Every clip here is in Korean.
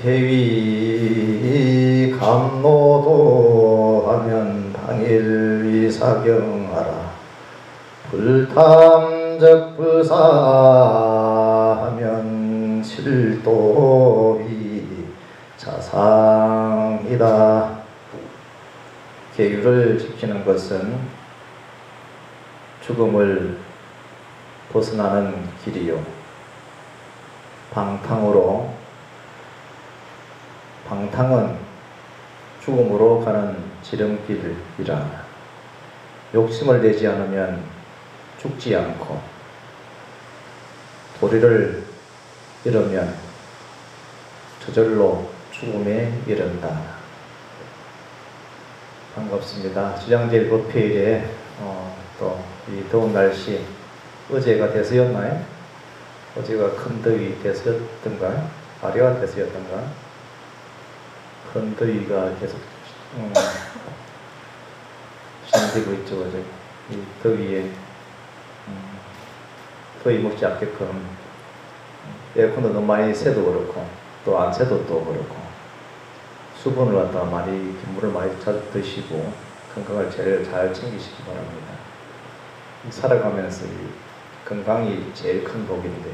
개위 감노도 하면 방일위사경하라. 불탐적 불사하면 실도위 자상이다. 계율을 지키는 것은 죽음을 벗어나는 길이요, 방탕은 죽음으로 가는 지름길이라. 욕심을 내지 않으면 죽지 않고, 도리를 잃으면 저절로 죽음에 이른다. 반갑습니다. 지장제일 법회일에 또 이 더운 날씨, 어제가 대서였나요? 어제가 큰 더위 대서였던가? 아래와 대서였던가? 큰 더위가 계속 진행되고 있죠. 어제 이 더위에 더위 먹지 않게끔 에어컨도 너무 많이 쐬도 그렇고, 또 안 쐬도 또 그렇고, 수분을 갖다가 많이, 물을 많이 자주 드시고 건강을 제일 잘 챙기시기 바랍니다. 살아가면서 건강이 제일 큰 복인데,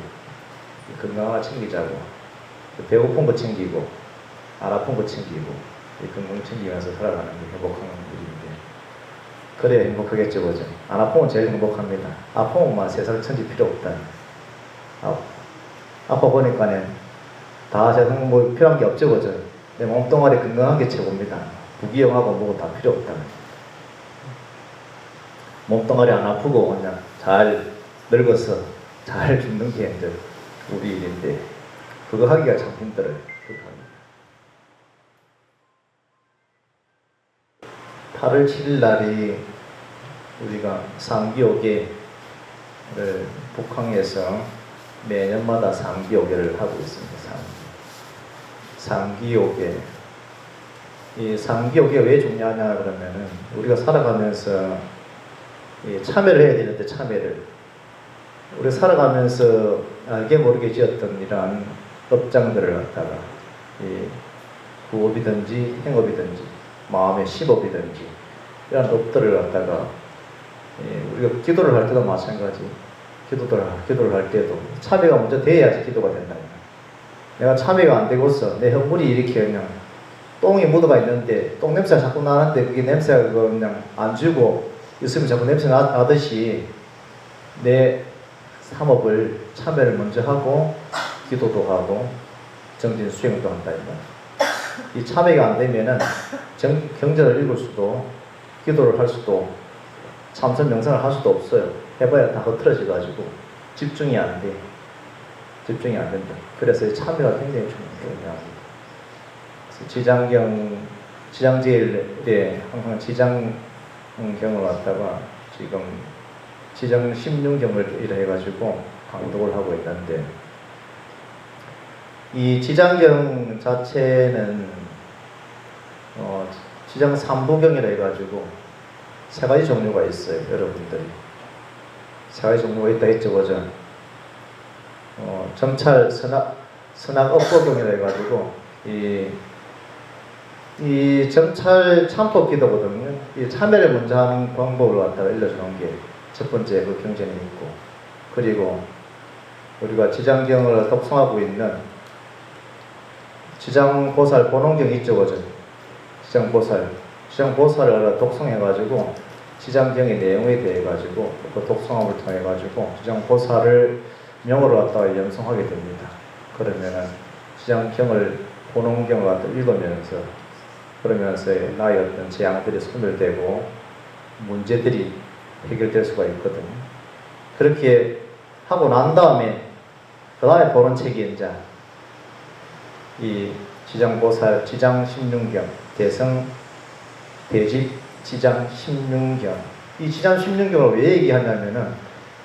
건강 챙기자고, 배고픈 거 챙기고 안 아픈 거 챙기고 건강 챙기면서 살아가는 게 행복한 일인데, 그래야 행복하겠죠, 그죠? 안 아프면 제일 행복합니다. 아프면 세상 천지 필요 없다. 아파 보니까는 다 세상 뭐 필요한 게 없죠, 그죠? 내 몸뚱아리 건강한 게 최고입니다. 부기형하고 뭐고 다 필요 없다. 몸뚱아리 안 아프고 그냥 잘 늙어서 잘 죽는 게 이제 우리 일인데, 그거 하기가 참 힘들어요. 8월 7일 날이 우리가 상기오계를 북한에서 매년마다 상기오계를 하고 있습니다. 상기오계. 이 상기오계가 왜 중요하냐 그러면은, 우리가 살아가면서 참여를 해야 되는데, 우리가 살아가면서 알게 모르게 지었던 이러한 업장들을 갖다가 부업이든지 행업이든지 마음의 시업이든지 이런 업들을 갖다가 우리가 기도를 할 때도 마찬가지. 기도를 할 때도 참여가 먼저 돼야지 기도가 된다. 내가 참여가 안 되고서 내 형물이 이렇게 그냥 똥이 묻어가 있는데 똥 냄새가 자꾸 나는데, 그게 냄새가 그냥 안 주고 있으면 자꾸 냄새 나듯이, 내 삼업을 참여를 먼저 하고 기도도 하고 정진 수행도 한다. 이 참여가 안 되면은 경전을 읽을 수도, 기도를 할 수도, 참선 명상을 할 수도 없어요. 해봐야 다 흐트러져 가지고 집중이 안 된다. 그래서 이 참여가 굉장히 중요합니다. 지장제일에 항상 지장경을 갖다가 지금 지장 16경을 이래 해가지고 강독을 하고 있는데, 이 지장경 자체는 지장 3부경이라 해가지고 세 가지 종류가 있어요. 여러분들이 세 가지 종류가 있다 했죠, 그죠? 점찰 선악업보경이라 해가지고 이 점찰 참법 기도거든요. 이 참여를 먼저 하는 방법을 갖다가 알려주는 게 첫 번째 그 경전이 있고, 그리고 우리가 지장경을 독송하고 있는 지장보살 본원경 있죠, 그죠? 지장보살을 독송해가지고 지장경의 내용에 대해가지고 그 독송함을 통해가지고 지장보살을 명으로 갖다가 연성하게 됩니다. 그러면은 지장경을 본원경을 갖다 읽으면서, 그러면서 나의 어떤 재앙들이 소멸되고 문제들이 해결될 수가 있거든요. 그렇게 하고 난 다음에 그 다음에 보는 책이 이제 이 지장보살 지장 16경 대성 대집 지장 16경. 이 지장 16경을 왜 얘기하냐면은,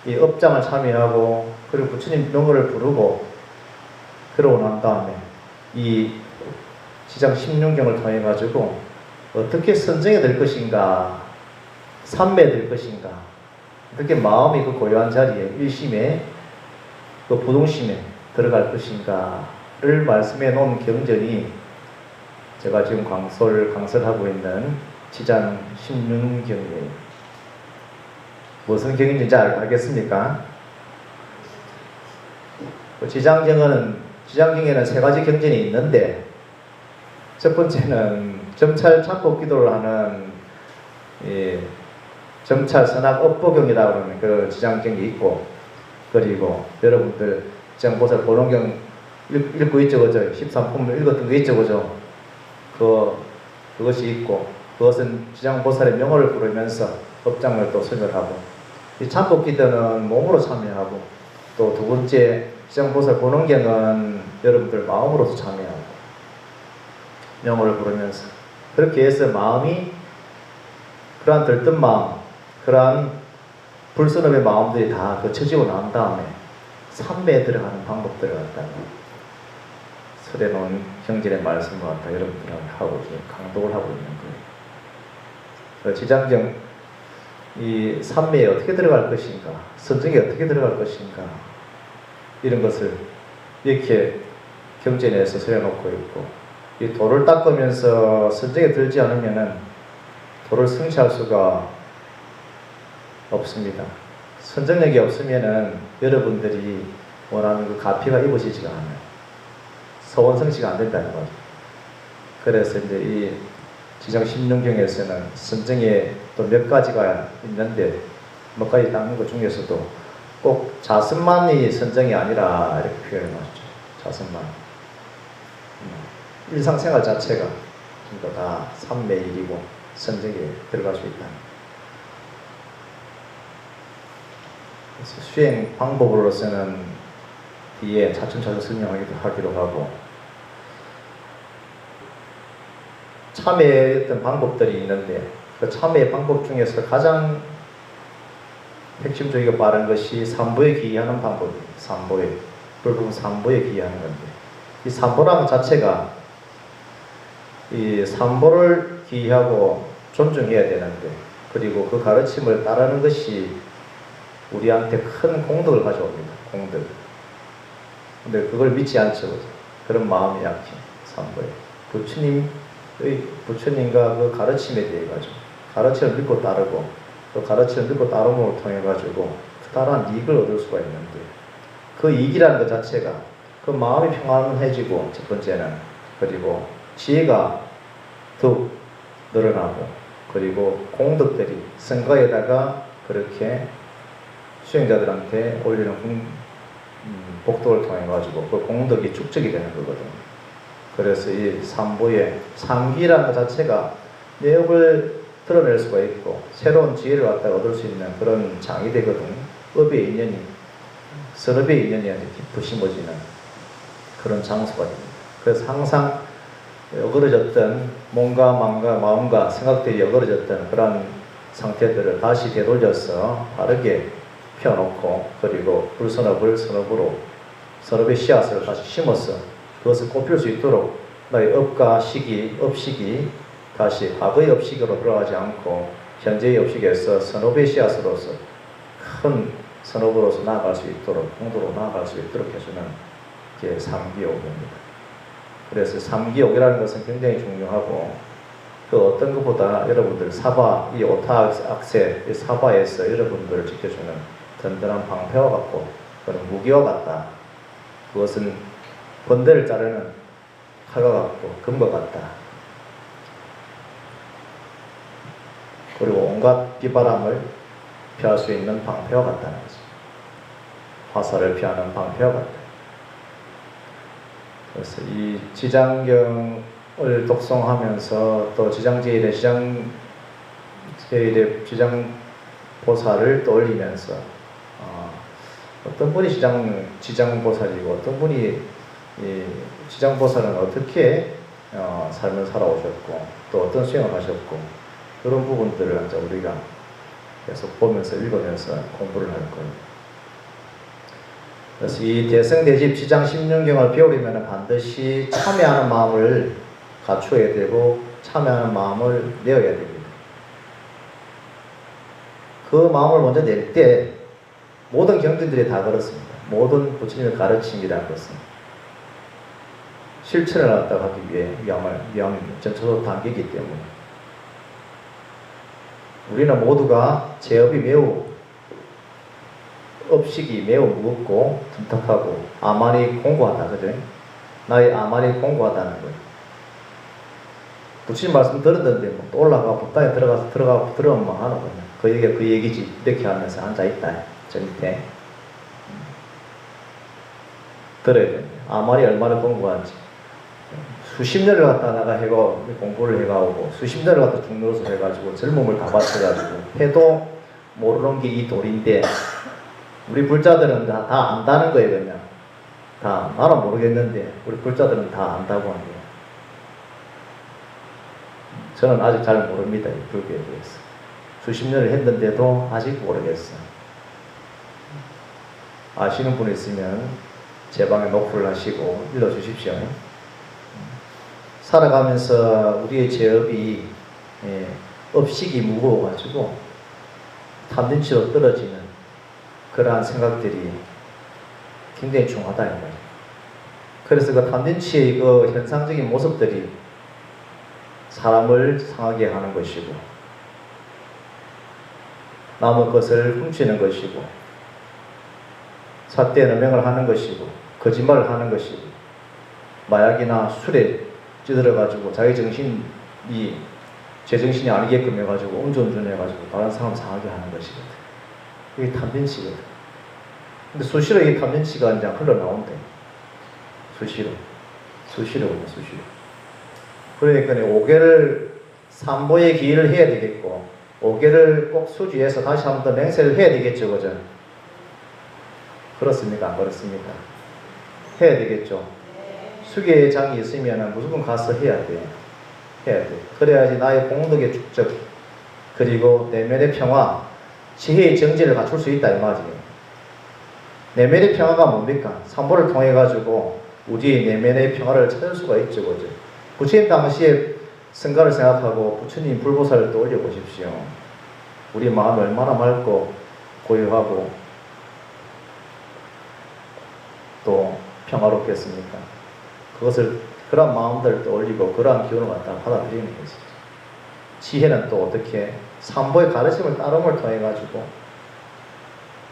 이 업장을 참여하고 그리고 부처님 명호를 부르고 그러고 난 다음에 이 지장 16경을 통해 가지고 어떻게 선정이 될 것인가, 삼매될 것인가, 어떻게 마음이 그 고요한 자리에 일심에 그 부동심에 들어갈 것인가를 말씀해 놓은 경전이 제가 지금 강설하고 있는 지장 16경이에요. 무슨 경인지 알겠습니까? 지장경에는 세 가지 경전이 있는데, 첫 번째는 점찰 참복 기도를 하는 점찰 선악 업보경이라고 하는 그 지장경이 있고, 그리고 여러분들 지장보살 보론경 읽고 있죠, 그죠? 13품을 읽었던 거 있죠, 그죠? 그것이 있고, 그것은 지장보살의 명호를 부르면서 법장을 또 설명하고, 이 참복 기도는 몸으로 참여하고, 또 두 번째 지장보살 보론경은 여러분들 마음으로도 참여하고, 명호를 부르면서, 그렇게 해서 마음이 그러한 들뜬 마음, 그러한 불선업의 마음들이 다 거쳐지고 난 다음에 삼매에 들어가는 방법들을 갖다가 설해 놓은 경전의 말씀을 갖다 여러분들하고 하고 강독을 하고 있는 거예요. 지장경 이 삼매에 어떻게 들어갈 것인가, 선정에 어떻게 들어갈 것인가, 이런 것을 이렇게 경전에서 설해 놓고 있고, 이 도를 닦으면서 선정에 들지 않으면은 도를 성취할 수가 없습니다. 선정력이 없으면은 여러분들이 원하는 그 가피가 입어지지가 않아요. 서원성취가 안 된다는 거죠. 그래서 이제 이 지장 16경에서는 선정에 또 몇 가지가 있는데, 몇 가지 닦는 것 중에서도 꼭 자선만이 선정이 아니라 이렇게 표현하죠. 자선만. 일상생활 자체가 전부 다 삼매일이고 선정에 들어갈 수 있다. 그래서 수행 방법으로서는 뒤에 차츰차츰 설명하기도 하고, 참회의 어떤 방법들이 있는데, 그 참회의 방법 중에서 가장 핵심적이고 빠른 것이 삼보에 기이하는 방법입니다. 삼보에, 불법 삼보에 기이하는 건데, 이 삼보라는 자체가 이 삼보를 기이하고 존중해야 되는데, 그리고 그 가르침을 따르는 것이 우리한테 큰 공덕을 가져옵니다. 공덕. 근데 그걸 믿지 않죠. 그런 마음이 약해. 삼보에. 부처님과 그 가르침에 대해 가지고, 가르침을 믿고 따르고, 또 가르침을 믿고 따름을 통해 가지고 특별한 이익을 얻을 수가 있는데, 그 이익이라는 것 자체가 그 마음이 평안해지고, 첫 번째는, 그리고 지혜가 더욱 늘어나고, 그리고 공덕들이 선거에다가 그렇게 수행자들한테 올리는 복덕을 통해 가지고 그 공덕이 축적이 되는 거거든요. 그래서 이 삼보의 삼기라는 것 자체가 내업을 드러낼 수가 있고, 새로운 지혜를 갖다가 얻을 수 있는 그런 장이 되거든요. 업의 인연이, 선업의 인연이 아주 깊이 심어지는 그런 장소가 됩니다. 그래서 항상 어그러졌던 몸과 마음과 생각들이 어그러졌던 그런 상태들을 다시 되돌려서 바르게 펴놓고, 그리고 불선업을 선업으로, 선업의 씨앗을 다시 심어서 그것을 꽃필 수 있도록 나의 업과 시기, 업식이 다시 과거의 업식으로 돌아가지 않고 현재의 업식에서 선업의 씨앗으로서 큰 선업으로서 나아갈 수 있도록, 공도로 나아갈 수 있도록 해주는 게 삼기욕입니다. 그래서 삼기욕이라는 것은 굉장히 중요하고, 그 어떤 것보다 여러분들 사바, 이 오타 악세, 이 사바에서 여러분들을 지켜주는 든든한 방패와 같고, 그런 무기와 같다. 그것은 번데를 자르는 칼과 같고 금과 같다. 그리고 온갖 비바람을 피할 수 있는 방패와 같다는 거죠. 화살을 피하는 방패와 같다. 그래서 이 지장경을 독송하면서 또 지장제일의 지장보살을 떠올리면서 어떤 분이 지장보살이고 어떤 분이 지장보살은 어떻게 삶을 살아오셨고 또 어떤 수행을 하셨고, 그런 부분들을 이제 우리가 계속 보면서 읽으면서 공부를 할 거예요. 그래서 이 대승대집 지장 16경을 배우려면 반드시 참여하는 마음을 갖추어야 되고 참여하는 마음을 내어야 됩니다. 그 마음을 먼저 낼 때 모든 경전들이 다 그렇습니다. 모든 부처님의 가르침이라는 것은 실천을 갖다가 하기 위함이 전처도 단계이기 때문에 우리는 모두가 제업이 매우 업식이 매우 무겁고 둔탁하고 아만이 공고하다, 그죠? 나의 아만이 공고하다는 거예요. 부처님 말씀 들었는데 뭐 또 올라가 법당에 들어가면 뭐 하는 거냐? 그 얘기지. 이렇게 하면서 앉아있다. 저 밑에 들어야 됩니다. 아만이 얼마나 공고한지. 수십 년을 갖다 나가 공부를 해가오고 수십 년을 갖다 중노릇을 해가지고 젊음을 다 바쳐가지고 해도 모르는 게 이 돌인데 우리 불자들은 다 안다는 거예요. 그냥 다 나는 모르겠는데 우리 불자들은 다 안다고 하는 거예요. 저는 아직 잘 모릅니다. 이 불교에 대해서 수십 년을 했는데도 아직 모르겠어요. 아시는 분 있으면 제 방에 노크를 하시고 일러주십시오. 살아가면서 우리의 제업이 업식이 무거워가지고 탐진치로 떨어지는 그러한 생각들이 굉장히 중하다 이거예요. 그래서 그 탐진치의 그 현상적인 모습들이 사람을 상하게 하는 것이고 남의 것을 훔치는 것이고 삿대 누명을 하는 것이고 거짓말을 하는 것이고 마약이나 술에 찌들어가지고 자기 정신이 제정신이 아니게끔 해가지고 음주운전 해가지고 다른 사람 상하게 하는 것이거든. 이게 탐진치거든. 근데 수시로 이 탐진치가 이제 흘러나온대. 수시로. 그러니까 5개를 삼보의 기일을 해야 되겠고 5개를 꼭 수지해서 다시 한 번 더 맹세를 해야 되겠죠, 그죠? 그렇습니까? 안 그렇습니까? 해야 되겠죠. 수계의 장이 있으면 무조건 가서 해야 돼. 그래야지 나의 공덕의 축적, 그리고 내면의 평화, 지혜의 정지를 갖출 수 있다 이 말이에요. 내면의 평화가 뭡니까? 삼보를 통해 가지고 우리의 내면의 평화를 찾을 수가 있죠, 그죠? 부처님 당시에 성가를 생각하고 부처님 불보살을 떠올려 보십시오. 우리 마음이 얼마나 맑고 고요하고 또 평화롭겠습니까? 그런 마음들을 떠올리고 그러한 기운을 갖다가 받아들이는 것이죠. 지혜는 또 어떻게 삼보의 가르침을 따름을 통해 가지고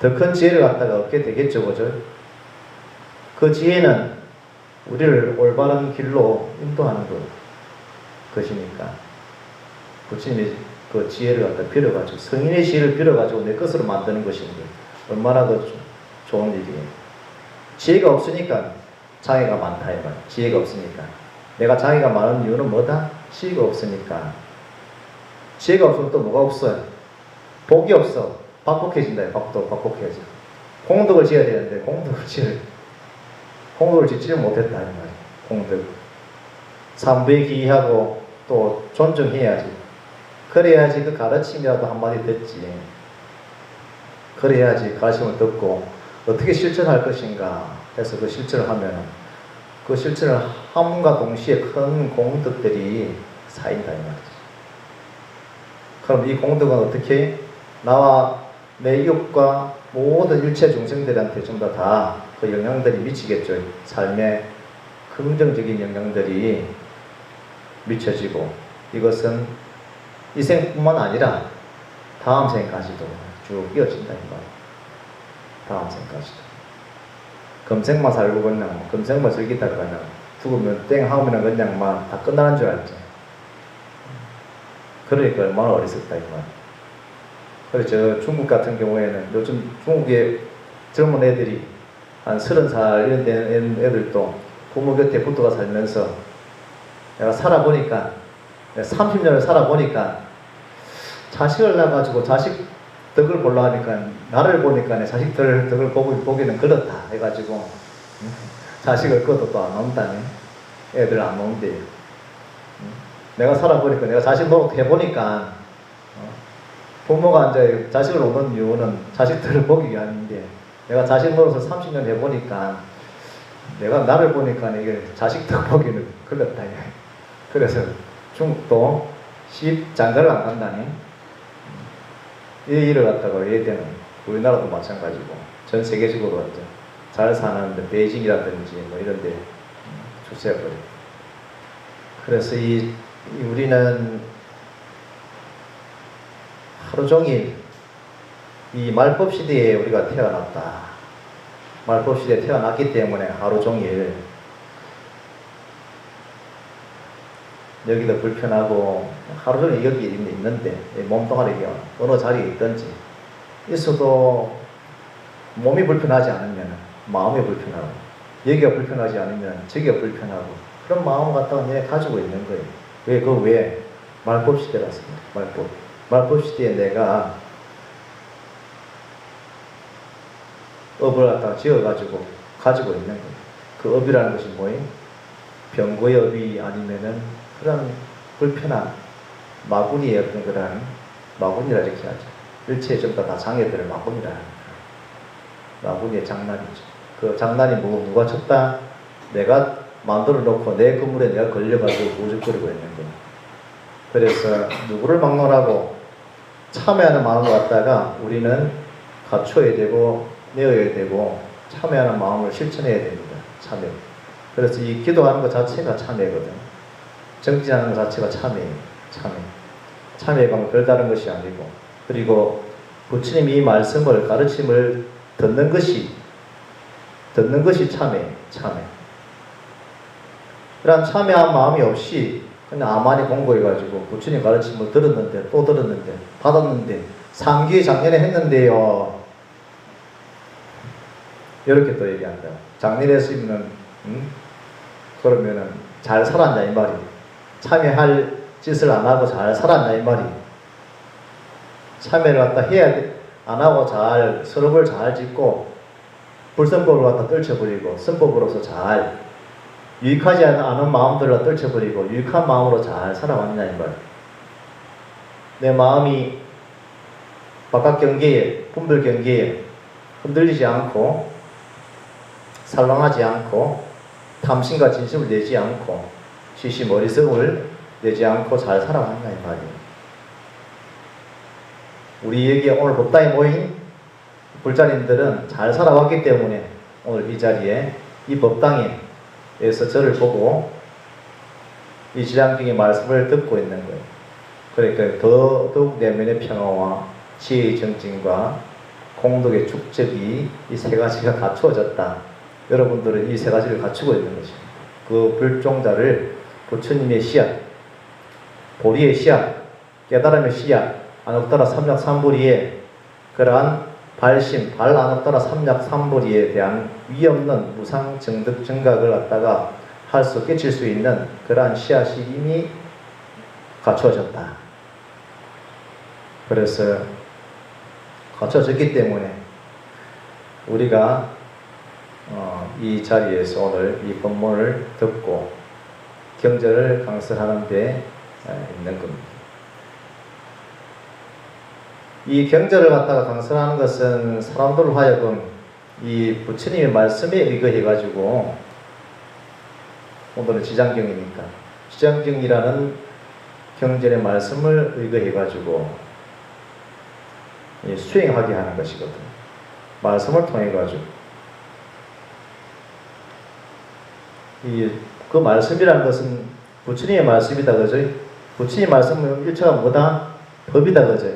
더 큰 지혜를 갖다가 얻게 되겠죠, 그죠? 그 지혜는 우리를 올바른 길로 인도하는 것이니까 부처님이 그 지혜를 갖다 빌어가지고 성인의 지혜를 빌어가지고 내 것으로 만드는 것인데 얼마나 더 좋은 일이에요. 지혜가 없으니까 장애가 많다 이 말. 지혜가 없으니까. 내가 장애가 많은 이유는 뭐다? 지혜가 없으니까. 지혜가 없으면 또 뭐가 없어요? 복이 없어. 박복해진다. 박복해져. 공덕을 지어야 되는데 공덕을 짓지를 못했다 이 말이에요. 공덕. 삼부에 기이하고 또 존중해야지. 그래야지 그 가르침이라도 한마디 듣지. 그래야지 가르침을 듣고 어떻게 실천할 것인가 해서 그 실천을 하면 그 실천을 함과 동시에 큰 공덕들이 쌓인다 이 말이죠. 그럼 이 공덕은 어떻게 나와 내 이웃과 모든 일체 중생들한테 전부 다 그 영향들이 미치겠죠. 삶에 긍정적인 영향들이 미쳐지고 이것은 이 생뿐만 아니라 다음 생까지도 쭉 이어진다 이 말이에요. 다음 생까지도. 금생만 살고 그냥 금생만 즐기다가 그냥 죽으면 땡 하면은 그냥 막 다 끝나는 줄 알지. 그러니까 얼마나 어리석다 이 말. 그래서 중국 같은 경우에는 요즘 중국의 젊은 애들이 한 30살 이런 되는 애들도 부모 곁에 붙어가 살면서 내가 살아보니까 30년을 살아보니까 자식을 낳아가지고 자식 덕을 보려 하니까 나를 보니까 내 자식들 덕을 보기는 그렇다 해가지고 자식을 꺼도 또 안 논다네. 애들 안 논대. 내가 살아보니까 내가 자식 노릇 해보니까 부모가 이제 자식을 오는 이유는 자식들을 보기 위함인데 내가 자식 노릇을 30년 해보니까 내가 나를 보니까 이게 자식 덕 보기는 그렇다. 그래서 중국도 장가를 안 간다니. 이 일을 갖다가 해야 되는 우리나라도 마찬가지고 전 세계적으로 잘 사는 베이징이라든지 뭐 이런 데 없애버려. 그래서 우리는 하루 종일 이 말법 시대에 우리가 태어났다. 말법 시대에 태어났기 때문에 하루 종일 여기도 불편하고 하루 종일 여기 있는데 몸뚱아리가 어느 자리에 있든지 있어도 몸이 불편하지 않으면 마음이 불편하고 여기가 불편하지 않으면 저기가 불편하고 그런 마음 갖다가 내가 가지고 있는 거예요. 왜? 말법 시대라서 말법 시대에 내가 업을 갖다가 지어가지고 가지고 있는 거예요. 그 업이라는 것이 뭐예요? 병고의 업이 아니면은 그런 불편한 마구니의 어떤 그런 마구니라 이렇게 하죠. 일체의 전부 다 장애들을 마구니라 합니다. 마구니의 장난이죠. 그 장난이 누가 쳤다? 내가 만들어 놓고 내 그물에 내가 걸려가지고 우죽거리고 있는 거예요. 그래서 누구를 막론하고 참여하는 마음을 갖다가 우리는 갖춰야 되고 내어야 되고 참여하는 마음을 실천해야 됩니다. 참여. 그래서 이 기도하는 것 자체가 참여거든. 정진하는 것 자체가 참여예요. 참여가 뭐 별다른 것이 아니고 그리고 부처님이 이 말씀을 가르침을 듣는 것이 참여예요. 그런 참여한 마음이 없이 그냥 아만이 공부해가지고 부처님 가르침을 들었는데 또 들었는데 받았는데 3기 작년에 했는데요. 이렇게 또 얘기한다. 작년에 했으면 그러면은 잘 살았냐 이 말이. 참여할 짓을 안 하고 잘 살았냐 이 말이. 참여를 갖다 해야 돼. 안 하고 잘 선업을 잘 짓고 불선법을 갖다 떨쳐버리고 선법으로서 잘 유익하지 않은 마음들을 떨쳐버리고 유익한 마음으로 잘 살아왔냐 이 말. 내 마음이 바깥 경계에 분별 경계에 흔들리지 않고 살랑하지 않고 탐심과 진심을 내지 않고 시시 머리속을 내지 않고 잘 살아왔냐 이 말이에요. 우리 여기 오늘 법당에 모인 불자님들은 잘 살아왔기 때문에 오늘 이 자리에 이 법당에서 저를 보고 이 지장경의 말씀을 듣고 있는 거예요. 그러니까 더욱 내면의 평화와 지혜의 정진과 공덕의 축적이 이 세 가지가 갖추어졌다. 여러분들은 이 세 가지를 갖추고 있는 것입니다. 그 불종자를 부처님의 씨앗, 보리의 씨앗, 깨달음의 씨앗, 안옥따라 삼략삼보리의 그러한 발심, 안옥따라 삼략삼보리에 대한 위없는 무상 정득 정각을 갖다가 할 수 끼칠 수 있는 그러한 씨앗이 이미 갖추어졌다. 그래서 갖춰졌기 때문에 우리가 이 자리에서 오늘 이 법문을 듣고 경전을 강설하는 데 있는 겁니다. 이 경전을 갖다가 강설하는 것은 사람들을 하여금 이 부처님의 말씀에 의거해 가지고 오늘은 지장경이니까 지장경이라는 경전의 말씀을 의거해 가지고 수행하게 하는 것이거든. 말씀을 통해 가지고 그 말씀이라는 것은 부처님의 말씀이다 그죠? 부처님의 말씀은 일체가 뭐다? 법이다 그죠?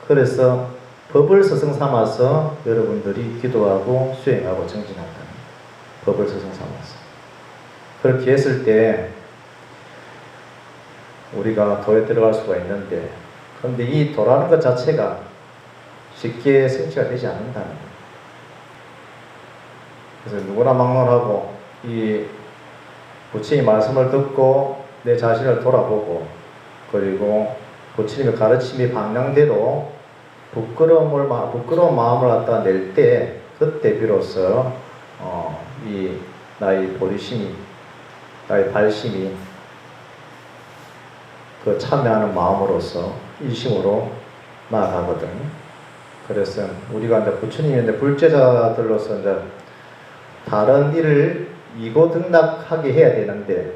그래서 법을 스승 삼아서 여러분들이 기도하고 수행하고 정진한다. 법을 스승 삼아서 그렇게 했을 때 우리가 도에 들어갈 수가 있는데 그런데 이 도라는 것 자체가 쉽게 성취가 되지 않는다는 거예요. 그래서 누구나 막론하고 이 부처님의 말씀을 듣고 내 자신을 돌아보고 그리고 부처님의 가르침이 방향대로 부끄러운 마음을 갖다 낼 때 그때 비로소 이 나의 보리심이 나의 발심이 그 참여하는 마음으로서 일심으로 나아가거든. 그래서 우리가 이제 부처님의 불제자들로서 이제 다른 일을 이고등락하게 해야 되는데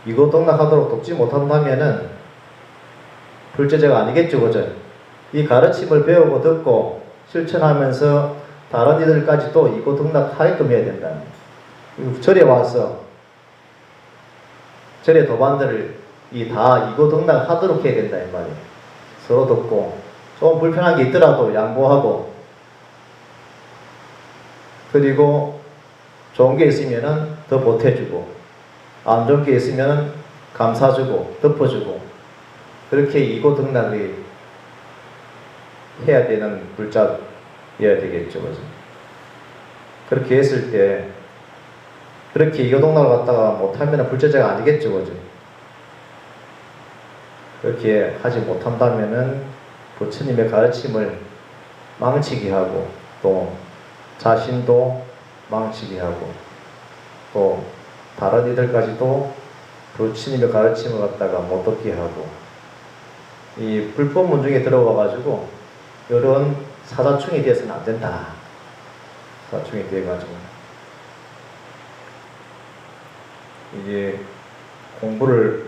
이고등락하도록 돕지 못한다면은 불제자가 아니겠죠, 그죠? 이 가르침을 배우고 듣고 실천하면서 다른 이들까지 또 이고등락하게끔 해야 된다. 절에 와서 절의 도반들을 다 이고등락 하도록 해야 된다 이 말이에요. 서로 돕고 좀 불편한 게 있더라도 양보하고, 그리고 좋은 게 있으면은 더 보태주고, 안 좋은 게 있으면은 감사주고 덮어주고, 그렇게 이고등락이 해야 되는 불자여야 되겠죠. 그죠? 그렇게 했을 때, 그렇게 이고등락을 갖다가 못하면 불자자가 아니겠죠. 그죠? 그렇게 하지 못한다면은 부처님의 가르침을 망치게 하고, 또 자신도 망치게 하고, 또 다른 이들까지도 부처님의 가르침을 갖다가 못 얻게 하고, 이 불법 문중에 들어와 가지고 이런 사자충이 되어서는 안 된다. 사자충이 되어 가지고 이게 공부를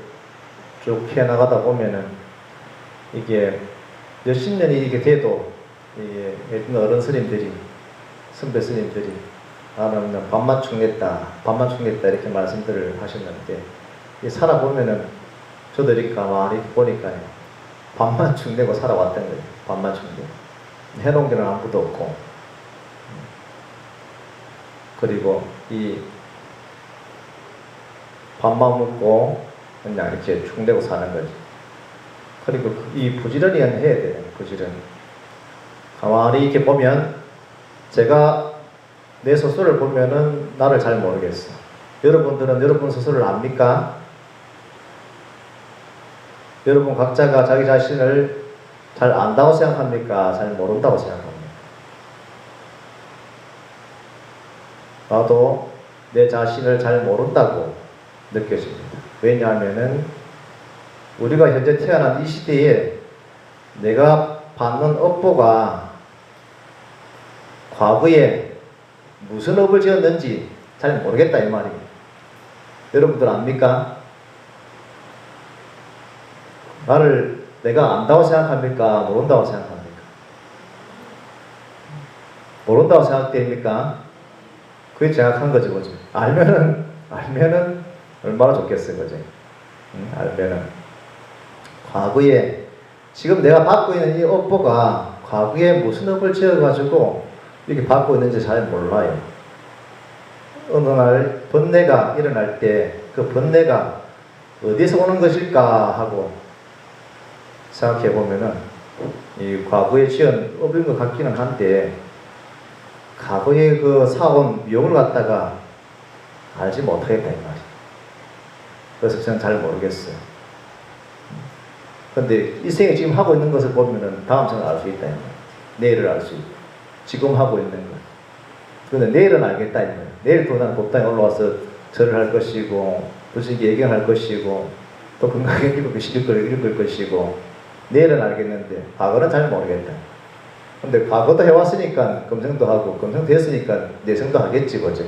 쭉 해나가다 보면은 이게 몇십 년이 이게 돼도, 이게 어른 스님들이, 선배 스님들이 나는 반만 충냈다 이렇게 말씀들을 하셨는데, 살아보면은 저도 이렇게 가만히 보니까요, 반만 충내고 살아왔던 거예요. 반만 충내고 해놓은 게는 아무것도 없고, 그리고 이 밥만 먹고 그냥 이렇게 충내고 사는 거지. 그리고 이 부지런히 해야 돼요. 부지런히. 가만히 이렇게 보면, 제가 내 스스로를 보면은 나를 잘 모르겠어. 여러분들은 여러분 스스로를 압니까? 여러분 각자가 자기 자신을 잘 안다고 생각합니까? 잘 모른다고 생각합니까? 나도 내 자신을 잘 모른다고 느껴집니다. 왜냐하면은 우리가 현재 태어난 이 시대에 내가 받는 업보가 과거에 무슨 업을 지었는지 잘 모르겠다 이 말이에요. 여러분들 압니까? 나를 내가 안다고 생각합니까? 모른다고 생각합니까? 모른다고 생각됩니까? 그게 정확한 거죠, 그죠? 알면은 얼마나 좋겠어요, 그죠? 알면은 과거에 지금 내가 받고 있는 이 업보가 과거에 무슨 업을 지어가지고 이렇게 받고 있는지 잘 몰라요. 어느 날 번뇌가 일어날 때 그 번뇌가 어디서 오는 것일까 하고 생각해 보면은 이 과거에 지은 업인 것 같기는 한데, 과거에 그 사온 미혹을 갖다가 알지 못하겠다 이 말이에요. 그래서 저는 잘 모르겠어요. 근데 이 생에 지금 하고 있는 것을 보면은 다음 생을 알 수 있다 이 말이에요. 내일을 알 수 있고, 지금 하고 있는 것. 그런데 내일은 알겠다 이 말이에요. 내일 또 나는 법당에 올라와서 절을 할 것이고, 부처님께 예경할 것이고, 또 건강하게 읽을 것이고, 내일은 알겠는데 과거는 잘 모르겠다. 근데 과거도 해왔으니까 검증도 하고, 검증됐으니까 내생도 하겠지, 그죠?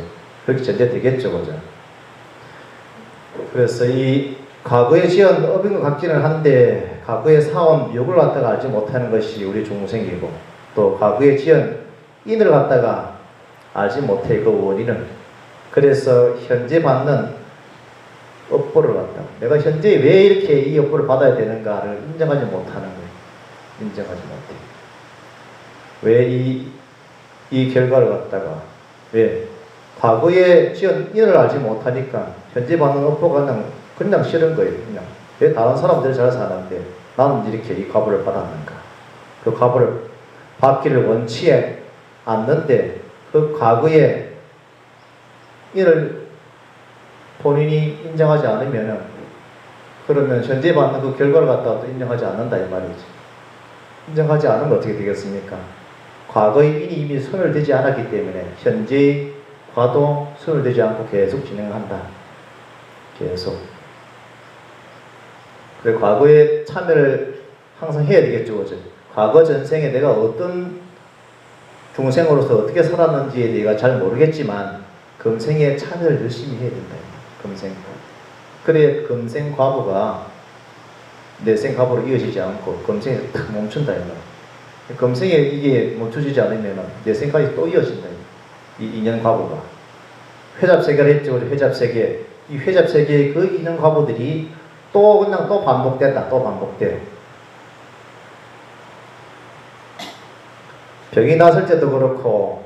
그렇게 전제되겠죠, 그죠? 그래서 이 과거에 지은 업인 것 같기는 한데, 과거에 사온 미혹을 갖다가 알지 못하는 것이 우리 중생이고, 또 과거에 지은 인을 갖다가 알지 못해, 그 원인은. 그래서 현재 받는 업보를 갖다가 내가 현재 왜 이렇게 이 업보를 받아야 되는가를 인정하지 못하는 거예요. 인정하지 못해. 왜 이 결과를 갖다가, 왜 과거에 지은 인을 알지 못하니까 현재 받는 업보가 그냥 싫은 거예요. 그냥 왜 다른 사람들이 잘 사는데 나는 이렇게 이 과보를 받았는가? 그 과보를 받기를 원치 않는데 그 과거에 인을 본인이 인정하지 않으면은, 그러면 현재 받는 그 결과를 갖다가 또 인정하지 않는다 이 말이지. 인정하지 않으면 어떻게 되겠습니까? 과거의 인이 이미 소멸되지 않았기 때문에 현재의 과도 소멸되지 않고 계속 진행한다. 계속. 그래, 과거에 참여를 항상 해야 되겠죠, 그죠? 과거 전생에 내가 어떤 중생으로서 어떻게 살았는지에 내가 잘 모르겠지만 금생에 참여를 열심히 해야 된다. 금생. 그래, 금생 과보가 내생 과보로 이어지지 않고 금생에 탁 멈춘다. 금생에 이게 멈춰지지 않으면 내생까지 또 이어진다. 이 인연 과보가. 회잡 세계를 했죠. 회잡 세계. 이 회잡 세계의 그 인연 과부들이 또 그냥 또 반복된다. 또 반복돼요. 병이 났을 때도 그렇고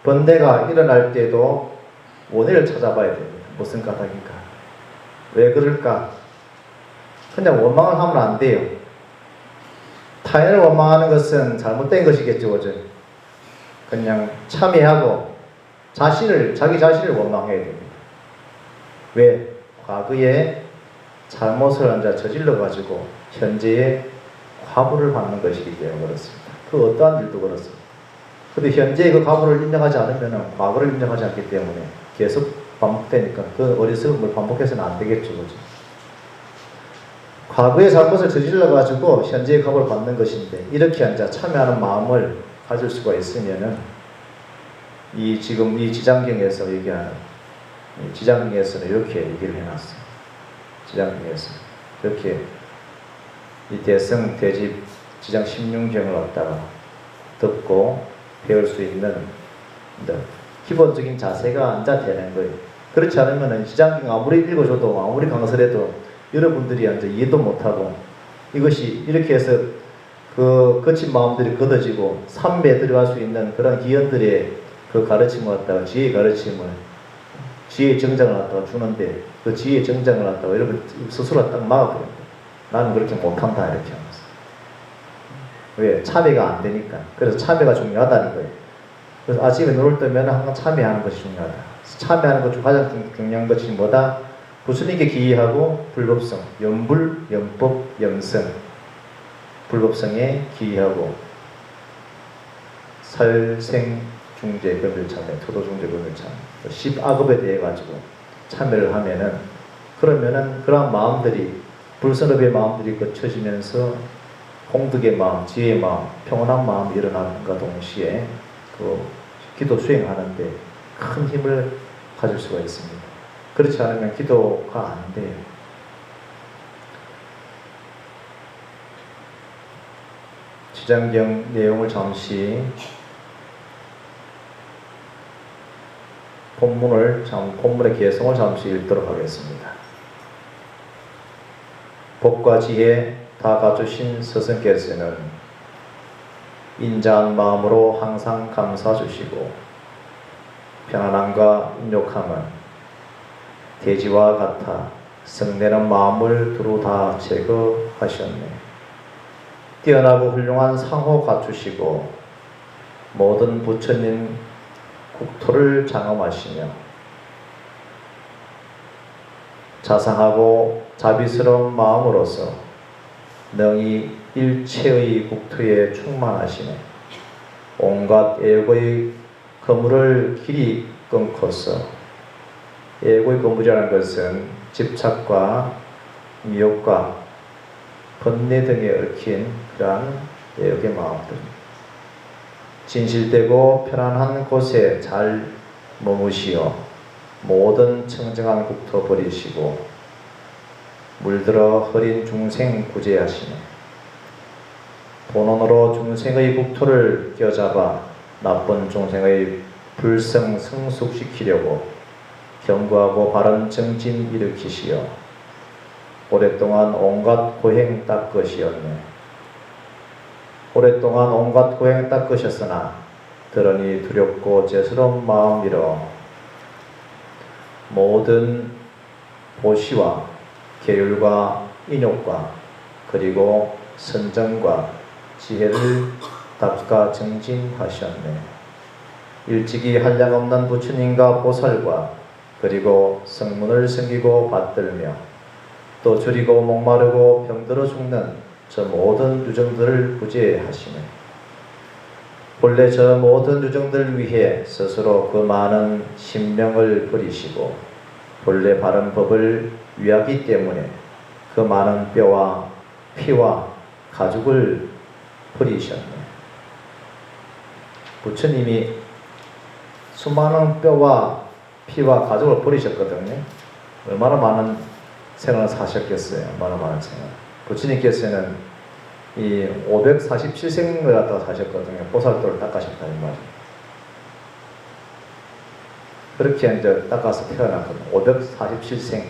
번뇌가 일어날 때도 원인을 찾아봐야 됩니다. 무슨 까닭인가? 왜 그럴까? 그냥 원망을 하면 안 돼요. 타인을 원망하는 것은 잘못된 것이겠죠. 어제 그냥 참회하고 자기 자신을 원망해야 됩니다. 왜? 과거에 잘못을 혼자 저질러 가지고 현재의 과부를 받는 것이기 때문에 그렇습니다. 그 어떠한 일도 그렇습니다. 근데 현재의 그 과부를 인정하지 않으면 과거를 인정하지 않기 때문에 계속 반복되니까 그 어리석음을 반복해서는 안 되겠죠. 그죠? 과거의 잘못을 저질러 가지고 현재의 과부를 받는 것인데 이렇게 앉아 참여하는 마음을 가질 수가 있으면은 지금 이 지장경에서 얘기하는 지장경에서는 이렇게 얘기를 해놨어요. 지장경에서 이렇게 이 대승 대집 지장 16경을 갖다가 듣고 배울 수 있는 기본적인 자세가 앉아 되는 거예요. 그렇지 않으면 지장경 아무리 읽어줘도 아무리 강설해도 여러분들이 앉아 이해도 못하고 이것이 이렇게 해서 그 거친 마음들이 걷어지고 삼배에 들어갈 수 있는 그런 기연들의 그 가르침을 갖다가 지혜의 가르침을 지혜의 정장을 갖다가 주는데 그 지혜의 정장을 갖다가 여러분 스스로 딱 막아버립니다. 나는 그렇게 못한다 이렇게 하면서. 왜? 참여가 안 되니까. 그래서 참여가 중요하다는 거예요. 그래서 아침에 눈을 뜨면 항상 참여하는 것이 중요하다. 참여하는 것 중 가장 중요한 것이 뭐다? 부처님께 기이하고 불법성, 염불, 염법, 염성. 불법성에 기이하고 살생, 중재, 법일참회, 토도중재, 법일참회 10악업에 대해 가지고 참여를 하면은 그러면은 그러한 마음들이 불선업의 마음들이 거쳐지면서 공덕의 마음, 지혜의 마음, 평온한 마음이 일어나는가 동시에 그 기도 수행하는데 큰 힘을 가질 수가 있습니다. 그렇지 않으면 기도가 안 돼요. 지장경 내용을 잠시 본문의 개성을 잠시 읽도록 하겠습니다. 복과 지혜 다 갖추신 스승께서는 인자한 마음으로 항상 감사 주시고 편안함과 인욕함은 대지와 같아 성내는 마음을 두루 다 제거하셨네. 뛰어나고 훌륭한 상호 갖추시고 모든 부처님 국토를 장엄하시며 자상하고 자비스러운 마음으로서 능히 일체의 국토에 충만하시네. 온갖 애고의 거물을 길이 끊고서, 애고의 거물이라는 것은 집착과 미혹과 번뇌 등에 얽힌 그러한 애고의 마음들, 진실되고 편안한 곳에 잘 머무시어 모든 청정한 국토 버리시고 물들어 흐린 중생 구제하시네. 본원으로 중생의 국토를 껴잡아 나쁜 중생의 불성 성숙시키려고 견고하고 바른 정진 일으키시어 오랫동안 온갖 고행 닦으시었네. 오랫동안 온갖 고행 닦으셨으나 들으니 두렵고 죄스러운 마음이로 모든 보시와 계율과 인욕과 그리고 선정과 지혜를 닦아 정진하셨네. 일찍이 한량없는 부처님과 보살과 그리고 성문을 섬기고 받들며 또 줄이고 목마르고 병들어 죽는 저 모든 유정들을 구제하시네. 본래 저 모든 유정들 위해 스스로 그 많은 신명을 버리시고 본래 바른 법을 위하기 때문에 그 많은 뼈와 피와 가죽을 버리셨네. 부처님이 수많은 뼈와 피와 가죽을 버리셨거든요. 얼마나 많은 생을 사셨겠어요. 얼마나 많은 생을. 부처님께서는 이 547생을 갖다가 사셨거든요. 보살도를 닦으셨다는 말이에요. 그렇게 이제 닦아서 태어났거든요. 547생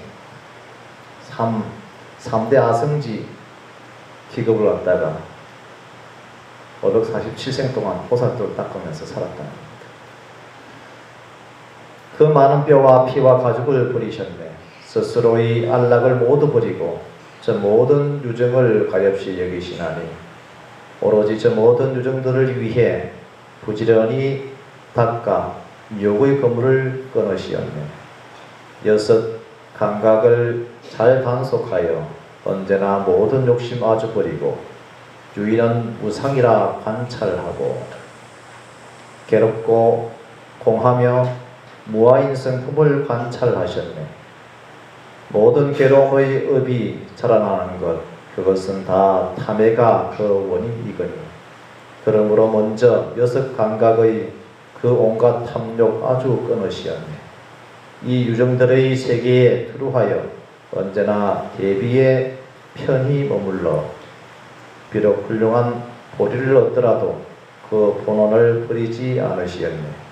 3대 아성지 기급을 갖다가 547생 동안 보살도를 닦으면서 살았다는 겁니다. 그 많은 뼈와 피와 가죽을 버리셨네. 스스로의 안락을 모두 버리고 저 모든 유정을 가엾이 여기시나니 오로지 저 모든 유정들을 위해 부지런히 닦아 욕의 거물을 끊으시었네. 여섯 감각을 잘 단속하여 언제나 모든 욕심 아주 버리고 유인은 무상이라 관찰하고 괴롭고 공하며 무아인 성품을 관찰하셨네. 모든 괴로움의 업이 자라나는 것, 그것은 다 탐해가 그 원인이거니. 그러므로 먼저 여섯 감각의 그 온갖 탐욕 아주 끊으시었네. 이 유정들의 세계에 투루하여 언제나 대비에 편히 머물러 비록 훌륭한 보리를 얻더라도 그 본원을 버리지 않으시었네.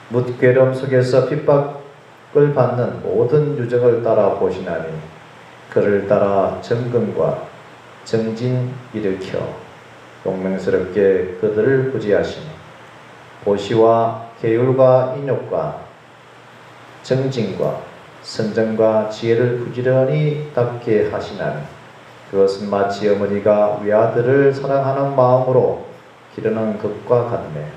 묻괴름 속에서 핍박을 받는 모든 유정을 따라 보시나니 그를 따라 정근과 정진 일으켜 용맹스럽게 그들을 부지하시니 보시와 계율과 인욕과 정진과 선정과 지혜를 부지런히 닦게 하시나니 그것은 마치 어머니가 외아들을 사랑하는 마음으로 기르는 것과 같네.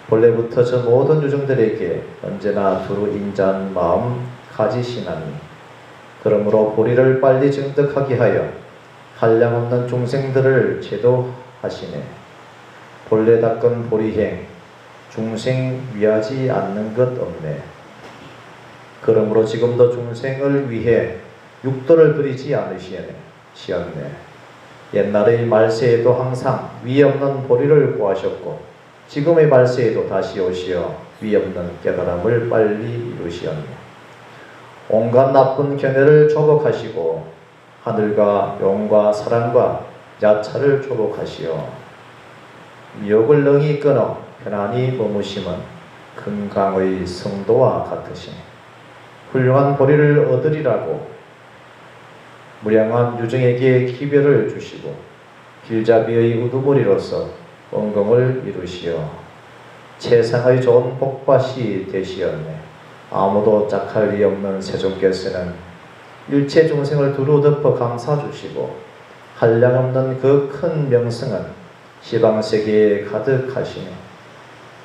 본래부터 저 모든 유정들에게 언제나 두루 인자한 마음 가지시나니 그러므로 보리를 빨리 증득하게 하여 한량없는 중생들을 제도하시네. 본래 닦은 보리행 중생 위하지 않는 것 없네. 그러므로 지금도 중생을 위해 육도를 버리지 않으시었네. 옛날의 말세에도 항상 위 없는 보리를 구하셨고 지금의 말세에도 다시 오시어 위 없는 깨달음을 빨리 이루시었네. 온갖 나쁜 견해를 조복하시고 하늘과 용과 사랑과 야차를 조복하시어 미혹을 능히 끊어 편안히 머무심은 금강의 성도와 같으시네. 훌륭한 보리를 얻으리라고 무량한 유정에게 기별을 주시고 길잡이의 우두머리로서 원금을 이루시어 세상의 좋은 복밭이 되시었네. 아무도 짝할 리 없는 세존께서는 일체 중생을 두루 덮어 감사 주시고 한량없는 그 큰 명성은 시방세계에 가득하시네.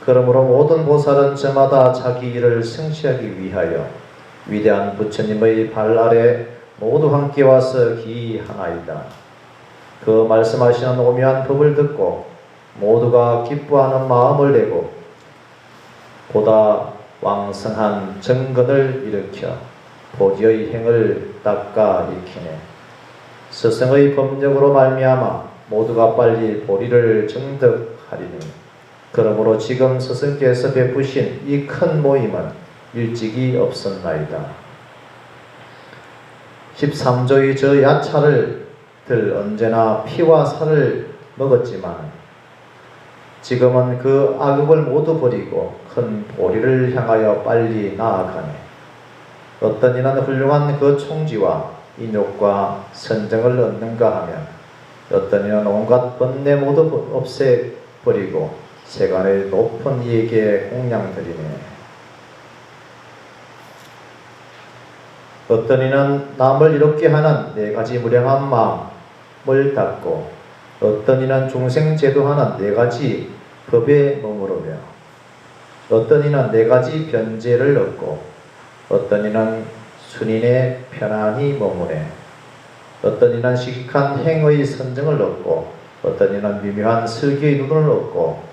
그러므로 모든 보살은 저마다 자기 일을 성취하기 위하여 위대한 부처님의 발 아래 모두 함께 와서 기하나이다. 그 말씀하시는 오묘한 법을 듣고 모두가 기뻐하는 마음을 내고 보다 왕성한 정근을 일으켜 보기의 행을 닦아 익히네. 스승의 법력으로 말미암아 모두가 빨리 보리를 증득하리니 그러므로 지금 스승께서 베푸신 이 큰 모임은 일찍이 없었나이다. 13조의 저 야차를 들 언제나 피와 살을 먹었지만 지금은 그 악업을 모두 버리고 큰 보리를 향하여 빨리 나아가네. 어떤 이는 훌륭한 그 총지와 인욕과 선정을 얻는가 하면 어떤 이는 온갖 번뇌 모두 없애버리고 세간의 높은 이에게 공양드리네. 어떤 이는 남을 이롭게 하는 네 가지 무량한 마음을 닫고 어떤 이는 중생 제도하는 네 가지 법에 머무르며 어떤 이는 네 가지 변제를 얻고 어떤 이는 순인에 편안히 머무네. 어떤 이는 시익한 행의 선정을 얻고 어떤 이는 미묘한 슬기의 눈을 얻고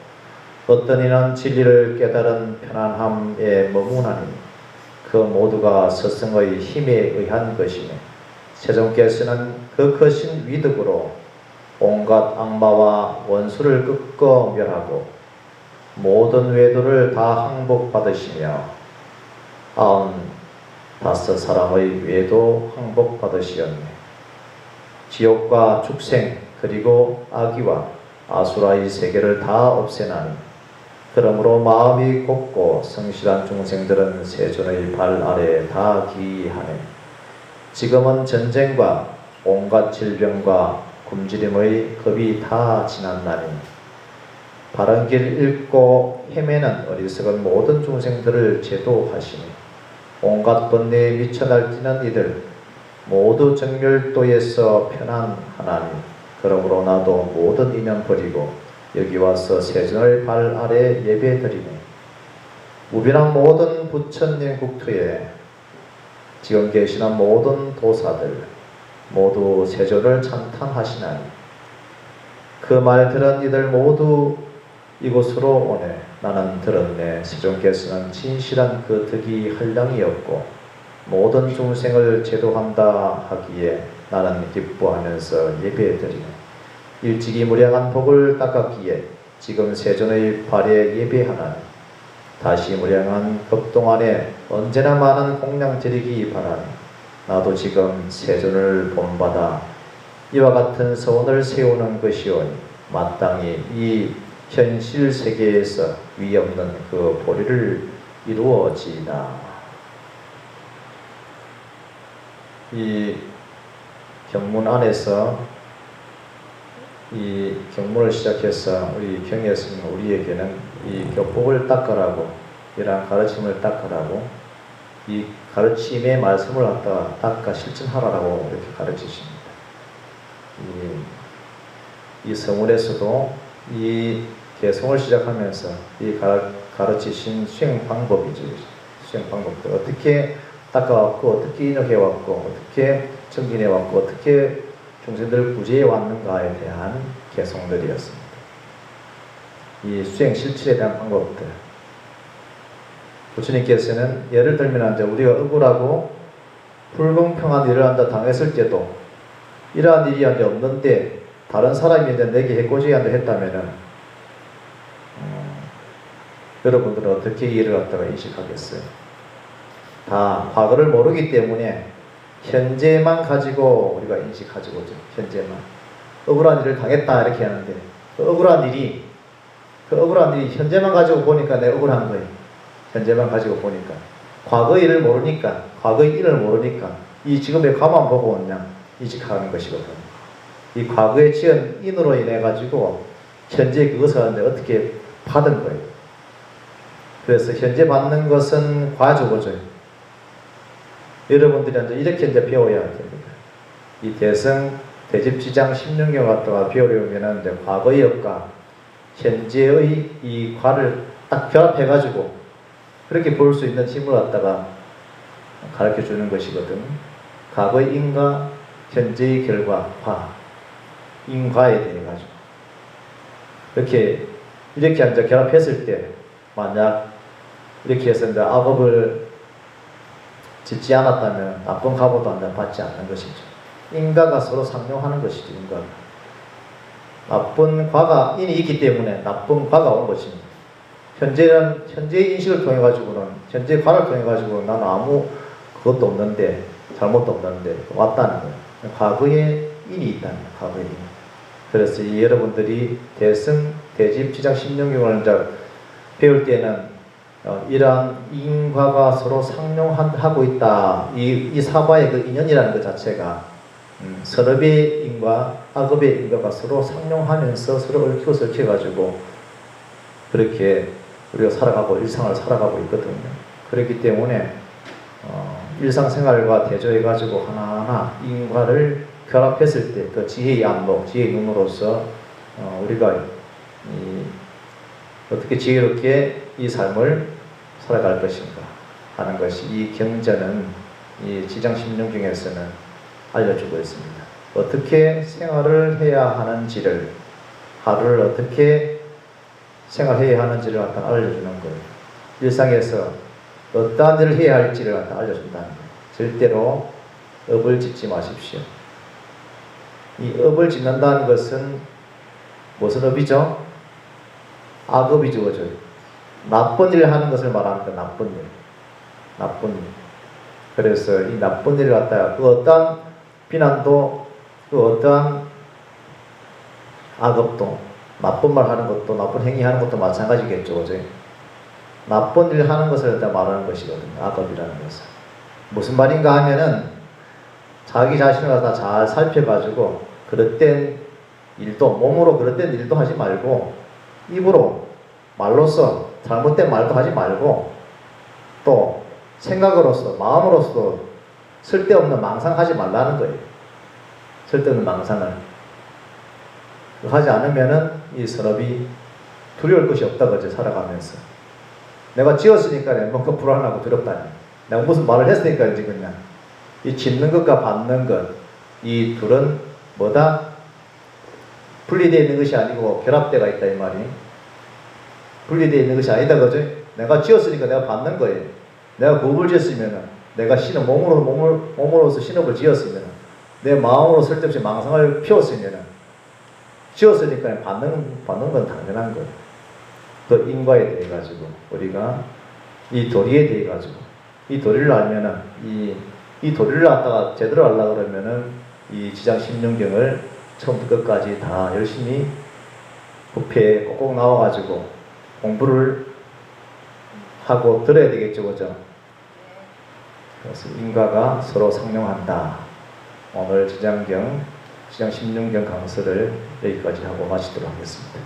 어떤 이는 진리를 깨달은 편안함에 머무나니 그 모두가 스승의 힘에 의한 것이네. 세존께서는 그 크신 위덕으로 온갖 악마와 원수를 꺾어 멸하고 모든 외도를 다 항복받으시며 95사람의 외도 항복받으시었네. 지옥과 축생 그리고 아기와 아수라의 세계를 다 없애나니 그러므로 마음이 곱고 성실한 중생들은 세존의 발 아래에 다 기하네. 지금은 전쟁과 온갖 질병과 굶주림의 겁이 다 지났나니 바른 길 잃고 헤매는 어리석은 모든 중생들을 제도하시니 온갖 번뇌에 미쳐 날뛰는 이들 모두 정멸도에서 편안하나니 그러므로 나도 모든 인연 버리고 여기 와서 세존의 발 아래 예배드리네. 무변한 모든 부처님 국토에 지금 계시는 모든 도사들 모두 세존을 찬탄하시나니 그 말 들은 이들 모두 이곳으로 오네. 나는 들었네. 세존께서는 진실한 그 덕이 한량이 없고 모든 중생을 제도한다 하기에 나는 기뻐하면서 예배드리네. 일찍이 무량한 복을 닦았기에 지금 세존의 발에 예배하나니 다시 무량한 법동안에 언제나 많은 공양 드리기 바라니 나도 지금 세존을 본받아 이와 같은 서원을 세우는 것이오니 마땅히 이 현실 세계에서 위없는 그 보리를 이루어지이다. 이 경문 안에서 이 경문을 시작해서 우리 경혜 스님 우리에게는 이 교법을 닦으라고 이러한 가르침을 닦으라고 이 가르침의 말씀을 갖다가 닦아 실천하라고 이렇게 가르치십니다. 이 성문에서도 이 개성을 시작하면서 이 가르치신 수행 방법이죠. 수행 방법들 어떻게 닦아왔고 어떻게 인욕해왔고 어떻게 정진해왔고 어떻게 중생들을 구제해왔는가에 대한 개성들이었습니다. 이 수행 실질에 대한 방법들 부처님께서는 예를 들면 이제 우리가 억울하고 불공평한 일을 한다 당했을 때도 이러한 일이 한데 없는데 다른 사람이 이제 내게 해코지 한다 했다면은 여러분들은 어떻게 이 일을 갖다가 인식하겠어요? 다 과거를 모르기 때문에 현재만 가지고 우리가 인식하죠. 현재만. 억울한 일을 당했다 이렇게 하는데 그 억울한 일이 현재만 가지고 보니까 내가 억울한 거예요. 현재만 가지고 보니까 과거의 일을 모르니까 과거의 일을 모르니까 이 지금의 과만 보고 그냥 인식하는 것이거든요. 이 과거에 지은 인으로 인해 가지고 현재 그것을 어떻게 받은 거예요. 그래서 현재 받는 것은 과주고죠. 여러분들이 이렇게 이제 배워야 됩니다. 이 대집지장 16경 갖다가 배우려면 이제 과거의 업과 현재의 이 과를 딱 결합해가지고 그렇게 볼 수 있는 힘을 갖다가 가르쳐 주는 것이거든. 과거의 인과 현재의 결과, 과, 인과에 대해 가지고 이렇게 이제 결합했을 때 만약 이렇게 해서 이제 악업을 짓지 않았다면 나쁜 과보도 받지 않는 것이죠. 인과가 서로 상용하는 것이죠. 인과가. 나쁜 과가 인이 있기 때문에 나쁜 과가 온 것입니다. 현재의 인식을 통해 가지고는 현재의 과를 통해 가지고 나는 아무 그것도 없는데 잘못도 없는데 왔다는 거예요. 과거에 인이 있다는 거예요. 과거에 인. 그래서 여러분들이 대집지장 16경을 이제 배울 때는 이러한 인과가 서로 상용하고 있다. 이 사바의 그 인연이라는 것 자체가 선업의 인과 악업의 인과가 서로 상용하면서 서로 얽혀가지고 그렇게 우리가 일상을 살아가고 있거든요. 그렇기 때문에 일상생활과 대조해가지고 하나하나 인과를 결합했을 때 그 지혜의 안목, 지혜의 눈으로서 우리가 어떻게 지혜롭게 이 삶을 살아갈 것인가 하는 것이 이 경전은 이 지장 16경에서는 알려주고 있습니다. 어떻게 생활을 해야 하는지를 하루를 어떻게 생활해야 하는지를 갖다 알려주는 거예요. 일상에서 어떠한 일을 해야 할지를 갖다 알려준다는 거예요. 절대로 업을 짓지 마십시오. 이 업을 짓는다는 것은 무슨 업이죠? 악업이죠. 그죠? 나쁜 일을 하는 것을 말합니다. 나쁜 일. 나쁜 일. 그래서 이 나쁜 일을 갖다가 그 어떠한 비난도 그 어떠한 악업도 나쁜 말 하는 것도 나쁜 행위 하는 것도 마찬가지겠죠. 그죠? 나쁜 일 하는 것을 일단 말하는 것이거든요. 악업이라는 것은. 무슨 말인가 하면은 자기 자신을 갖다 잘 살펴가지고 그릇된 일도 몸으로 그릇된 일도 하지 말고 입으로 말로써 잘못된 말도 하지 말고 또 생각으로서 마음으로서도 쓸데없는 망상하지 말라는 거예요. 쓸데없는 망상을 하지 않으면은 이 산업이 두려울 것이 없다 그죠. 살아가면서 내가 지었으니까 뭔가 불안하고 두렵다니 내가 무슨 말을 했으니까 이제 그냥 이 짓는 것과 받는 것 이 둘은 뭐다? 분리되어 있는 것이 아니고 결합되어 있다 이 말이. 분리되어 있는 것이 아니다 그죠? 내가 지었으니까 내가 받는 거예요. 내가 몸을 지었으면은 내가 신업 몸으로서 신업을 지었으면은 내 마음으로 쓸데없이 망상을 피웠으면은 지었으니까 받는 건 당연한 거예요. 또 인과에 대해 가지고 우리가 이 도리에 대해 가지고 이 도리를 알면은 이 도리를 갖다가 제대로 하려고 그러면은 이 지장 16경을 처음부터 끝까지 다 열심히 부패에 꼭꼭 나와가지고 공부를 하고 들어야 되겠죠, 그죠? 그래서 인과가 서로 상용한다. 오늘 지장 16경 강서를 여기까지 하고 마치도록 하겠습니다.